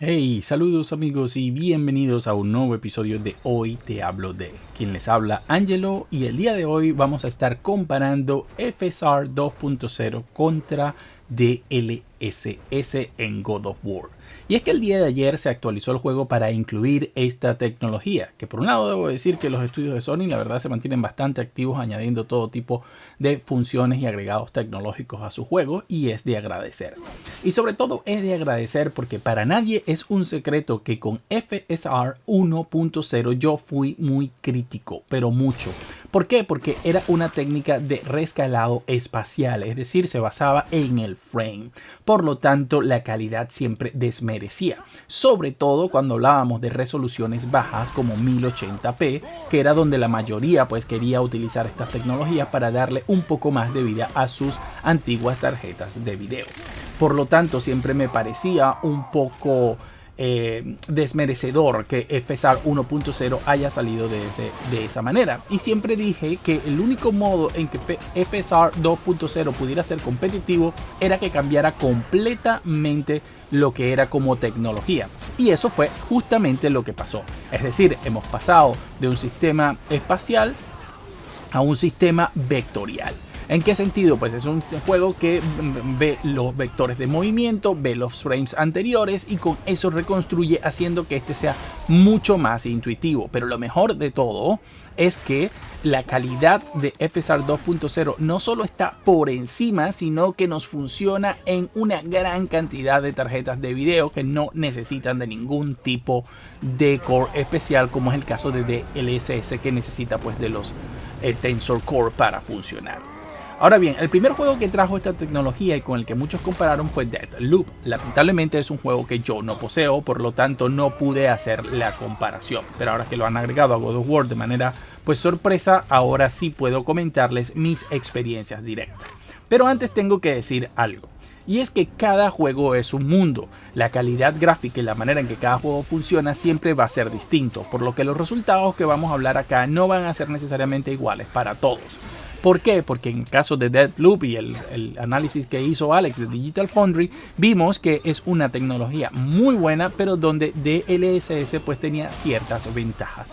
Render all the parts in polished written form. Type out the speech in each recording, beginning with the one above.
Hey, saludos amigos y bienvenidos a un nuevo episodio de Hoy Te Hablo de. Quien les habla, Angelo, y el día de hoy vamos a estar comparando FSR 2.0 contra DLSS en God of War. Y es que el día de ayer se actualizó el juego para incluir esta tecnología, que por un lado debo decir que los estudios de Sony la verdad se mantienen bastante activos añadiendo todo tipo de funciones y agregados tecnológicos a su juego, y es de agradecer. Y sobre todo es de agradecer porque para nadie es un secreto que con FSR 1.0 yo fui muy crítico, pero mucho. ¿Por qué? Porque era una técnica de rescalado espacial, es decir, se basaba en el frame. Por lo tanto, la calidad siempre desmerecía, sobre todo cuando hablábamos de resoluciones bajas como 1080p, que era donde la mayoría pues quería utilizar estas tecnologías para darle un poco más de vida a sus antiguas tarjetas de video. Por lo tanto, siempre me parecía un poco desmerecedor que FSR 1.0 haya salido de esa manera. Y siempre dije que el único modo en que FSR 2.0 pudiera ser competitivo era que cambiara completamente lo que era como tecnología. Y eso fue justamente lo que pasó. Es decir, hemos pasado de un sistema espacial a un sistema vectorial. ¿En qué sentido? Pues es un juego que ve los vectores de movimiento, ve los frames anteriores y con eso reconstruye, haciendo que este sea mucho más intuitivo. Pero lo mejor de todo es que la calidad de FSR 2.0 no solo está por encima, sino que nos funciona en una gran cantidad de tarjetas de video que no necesitan de ningún tipo de core especial, como es el caso de DLSS, que necesita pues de los Tensor Core para funcionar. Ahora bien, el primer juego que trajo esta tecnología y con el que muchos compararon fue Deathloop. Lamentablemente es un juego que yo no poseo, por lo tanto no pude hacer la comparación. Pero ahora que lo han agregado a God of War de manera pues sorpresa, ahora sí puedo comentarles mis experiencias directas. Pero antes tengo que decir algo. Y es que cada juego es un mundo. La calidad gráfica y la manera en que cada juego funciona siempre va a ser distinto, por lo que los resultados que vamos a hablar acá no van a ser necesariamente iguales para todos. ¿Por qué? Porque en el caso de Deathloop y el análisis que hizo Alex de Digital Foundry, vimos que es una tecnología muy buena, pero donde DLSS pues tenía ciertas ventajas.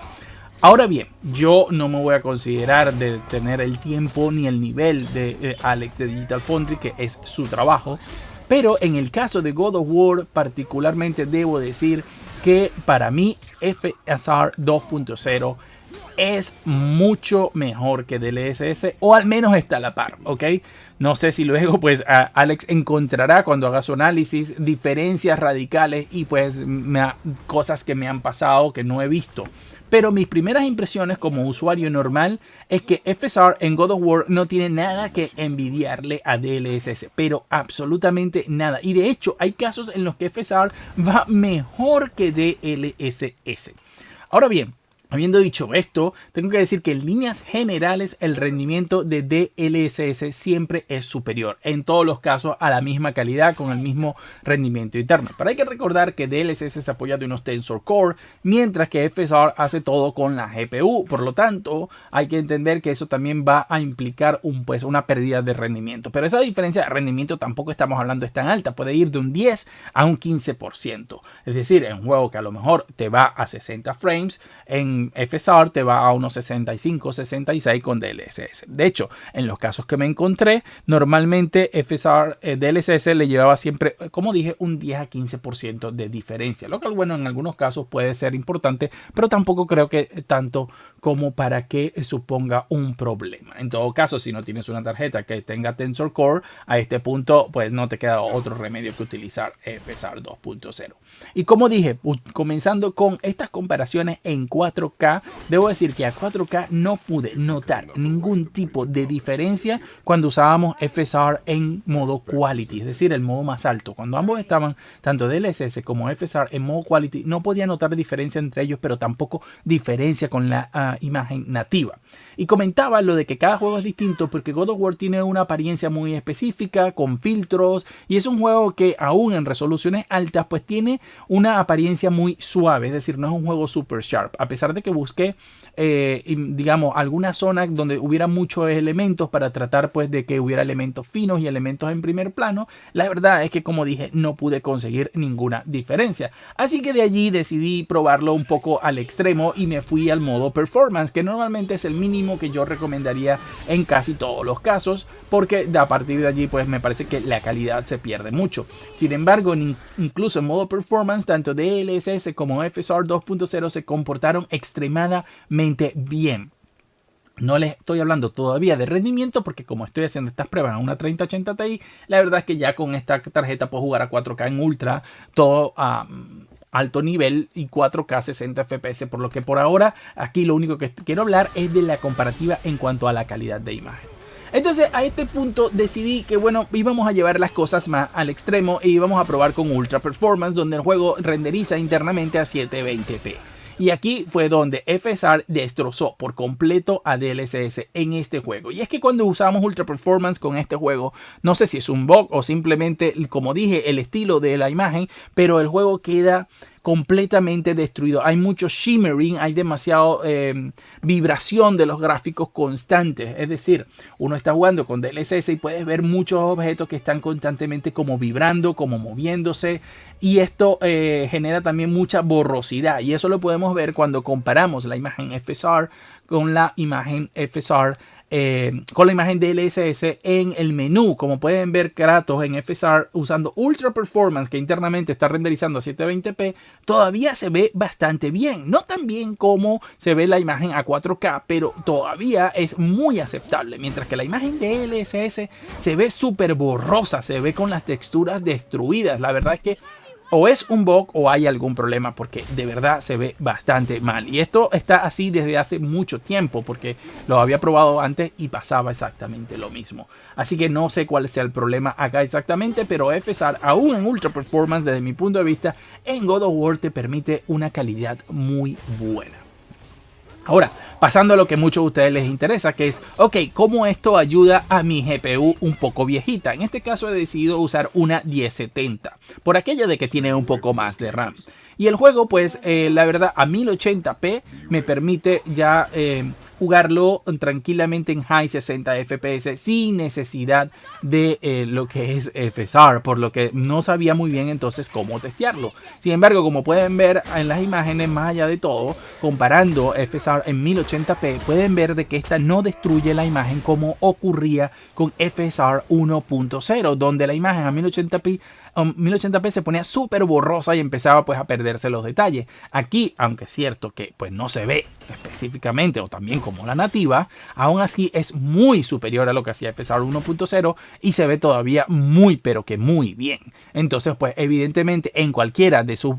Ahora bien, yo no me voy a considerar de tener el tiempo ni el nivel de Alex de Digital Foundry, que es su trabajo, pero en el caso de God of War particularmente debo decir que para mí FSR 2.0 es mucho mejor que DLSS, o al menos está a la par, ¿ok? No sé si luego pues Alex encontrará cuando haga su análisis diferencias radicales y pues cosas que me han pasado que no he visto. Pero mis primeras impresiones como usuario normal es que FSR en God of War no tiene nada que envidiarle a DLSS, pero absolutamente nada. Y de hecho hay casos en los que FSR va mejor que DLSS. Ahora bien, habiendo dicho esto, tengo que decir que en líneas generales el rendimiento de DLSS siempre es superior, en todos los casos a la misma calidad con el mismo rendimiento interno. Pero hay que recordar que DLSS se apoya de unos Tensor Core, mientras que FSR hace todo con la GPU. Por lo tanto, hay que entender que eso también va a implicar una pérdida de rendimiento. Pero esa diferencia de rendimiento tampoco estamos hablando es tan alta, puede ir de un 10 a un 15%. Es decir, en un juego que a lo mejor te va a 60 frames, en FSR te va a unos 65, 66 con DLSS. De hecho, en los casos que me encontré, normalmente DLSS le llevaba siempre, como dije, un 10 a 15% de diferencia. Lo que, bueno, en algunos casos puede ser importante, pero tampoco creo que tanto como para que suponga un problema. En todo caso, si no tienes una tarjeta que tenga Tensor Core, a este punto, pues no te queda otro remedio que utilizar FSR 2.0. Y como dije, comenzando con estas comparaciones en 4K, debo decir que a 4K no pude notar ningún tipo de diferencia cuando usábamos FSR en modo Quality, es decir, el modo más alto. Cuando ambos estaban, tanto DLSS como FSR en modo Quality, no podía notar diferencia entre ellos, pero tampoco diferencia con la imagen nativa. Y comentaba lo de que cada juego es distinto porque God of War tiene una apariencia muy específica, con filtros, y es un juego que aún en resoluciones altas pues tiene una apariencia muy suave, es decir, no es un juego super sharp, a pesar de de que busqué digamos alguna zona donde hubiera muchos elementos para tratar pues de que hubiera elementos finos y elementos en primer plano, la verdad es que, como dije, no pude conseguir ninguna diferencia. Así que de allí decidí probarlo un poco al extremo y me fui al modo performance, que normalmente es el mínimo que yo recomendaría en casi todos los casos, porque a partir de allí pues me parece que la calidad se pierde mucho. Sin embargo, incluso en modo performance, tanto DLSS como FSR 2.0 se comportaron extremadamente bien. No les estoy hablando todavía de rendimiento porque, como estoy haciendo estas pruebas a una 3080 Ti, la verdad es que ya con esta tarjeta puedo jugar a 4K en ultra, todo a alto nivel y 4K 60 FPS, por lo que por ahora aquí lo único que quiero hablar es de la comparativa en cuanto a la calidad de imagen. Entonces a este punto decidí que bueno, íbamos a llevar las cosas más al extremo e íbamos a probar con Ultra Performance, donde el juego renderiza internamente a 720p. Y aquí fue donde FSR destrozó por completo a DLSS en este juego. Y es que cuando usamos Ultra Performance con este juego, no sé si es un bug o simplemente, como dije, el estilo de la imagen, pero el juego queda completamente destruido. Hay mucho shimmering, hay demasiado vibración de los gráficos constantes. Es decir, uno está jugando con DLSS y puedes ver muchos objetos que están constantemente como vibrando, como moviéndose. Y esto genera también mucha borrosidad. Y eso lo podemos ver cuando comparamos la imagen FSR con la imagen FSR. Con la imagen DLSS en el menú. Como pueden ver, Kratos en FSR usando Ultra Performance, que internamente está renderizando a 720p, todavía se ve bastante bien. No tan bien como se ve la imagen a 4K, pero todavía es muy aceptable. Mientras que la imagen DLSS se ve súper borrosa, se ve con las texturas destruidas. La verdad es que o es un bug o hay algún problema, porque de verdad se ve bastante mal. Y esto está así desde hace mucho tiempo, porque lo había probado antes y pasaba exactamente lo mismo. Así que no sé cuál sea el problema acá exactamente, pero FSR, aún en Ultra Performance, desde mi punto de vista, en God of War te permite una calidad muy buena. Ahora, pasando a lo que a muchos de ustedes les interesa, que es, ok, ¿cómo esto ayuda a mi GPU un poco viejita? En este caso he decidido usar una 1070, por aquello de que tiene un poco más de RAM. Y el juego, pues, la verdad, a 1080p me permite ya jugarlo tranquilamente en high 60 FPS sin necesidad de lo que es FSR, por lo que no sabía muy bien entonces cómo testearlo. Sin embargo, como pueden ver en las imágenes, más allá de todo, comparando FSR en 1080p, pueden ver de que esta no destruye la imagen como ocurría con FSR 1.0, donde la imagen a 1080p se ponía súper borrosa y empezaba pues a perderse los detalles. Aquí, aunque es cierto que pues no se ve específicamente o también como la nativa, aún así es muy superior a lo que hacía FSR 1.0 y se ve todavía muy pero que muy bien. Entonces pues evidentemente en cualquiera de sus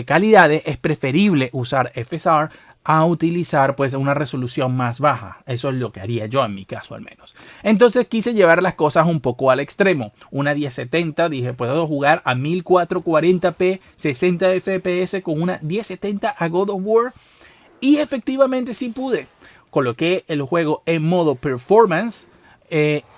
calidades es preferible usar FSR a utilizar pues una resolución más baja. Eso es lo que haría yo en mi caso al menos. Entonces quise llevar las cosas un poco al extremo. Una 1070, dije, puedo jugar a 1440p 60 fps con una 1070 a God of War. Y efectivamente sí pude. Coloqué el juego en modo performance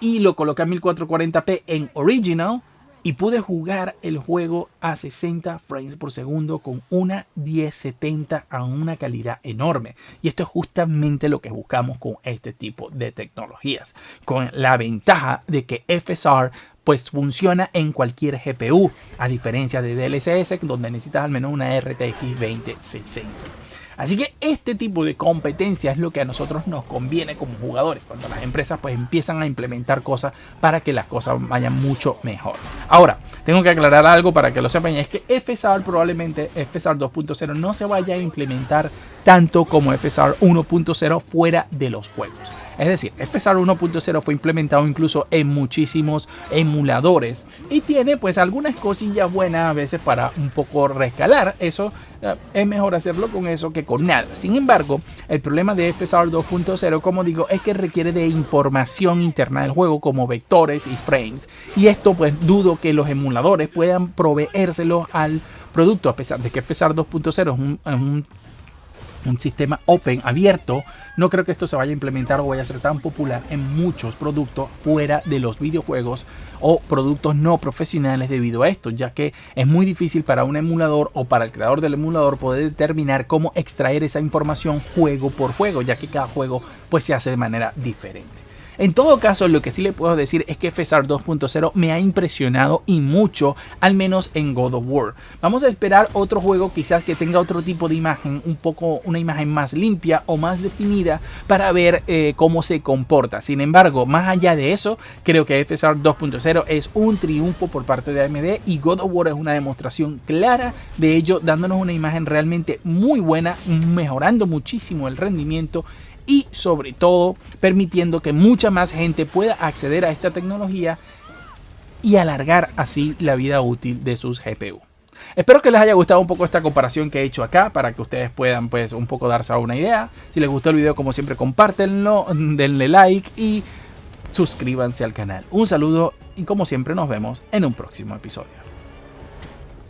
y lo coloqué a 1440p en original. Y pude jugar el juego a 60 frames por segundo con una 1070 a una calidad enorme. Y esto es justamente lo que buscamos con este tipo de tecnologías. Con la ventaja de que FSR pues funciona en cualquier GPU, a diferencia de DLSS, donde necesitas al menos una RTX 2060. Así que este tipo de competencia es lo que a nosotros nos conviene como jugadores, cuando las empresas pues empiezan a implementar cosas para que las cosas vayan mucho mejor. Ahora, tengo que aclarar algo para que lo sepan, y es que FSR probablemente, FSR 2.0 no se vaya a implementar tanto como FSR 1.0 fuera de los juegos. Es decir, FSR 1.0 fue implementado incluso en muchísimos emuladores y tiene pues algunas cosillas buenas a veces para un poco rescalar. Eso es mejor hacerlo con eso que con nada. Sin embargo, el problema de FSR 2.0, como digo, es que requiere de información interna del juego como vectores y frames. Y esto pues dudo que los emuladores puedan proveérselo al producto, a pesar de que FSR 2.0 es un un sistema open, abierto, no creo que esto se vaya a implementar o vaya a ser tan popular en muchos productos fuera de los videojuegos o productos no profesionales debido a esto, ya que es muy difícil para un emulador o para el creador del emulador poder determinar cómo extraer esa información juego por juego, ya que cada juego pues se hace de manera diferente. En todo caso, lo que sí le puedo decir es que FSR 2.0 me ha impresionado y mucho, al menos en God of War. Vamos a esperar otro juego quizás que tenga otro tipo de imagen, una imagen más limpia o más definida para ver cómo se comporta. Sin embargo, más allá de eso, creo que FSR 2.0 es un triunfo por parte de AMD y God of War es una demostración clara de ello, dándonos una imagen realmente muy buena, mejorando muchísimo el rendimiento y sobre todo permitiendo que mucha más gente pueda acceder a esta tecnología y alargar así la vida útil de sus GPU. Espero que les haya gustado un poco esta comparación que he hecho acá para que ustedes puedan pues un poco darse una idea. Si les gustó el video, como siempre, compártenlo, denle like y suscríbanse al canal. Un saludo y como siempre nos vemos en un próximo episodio.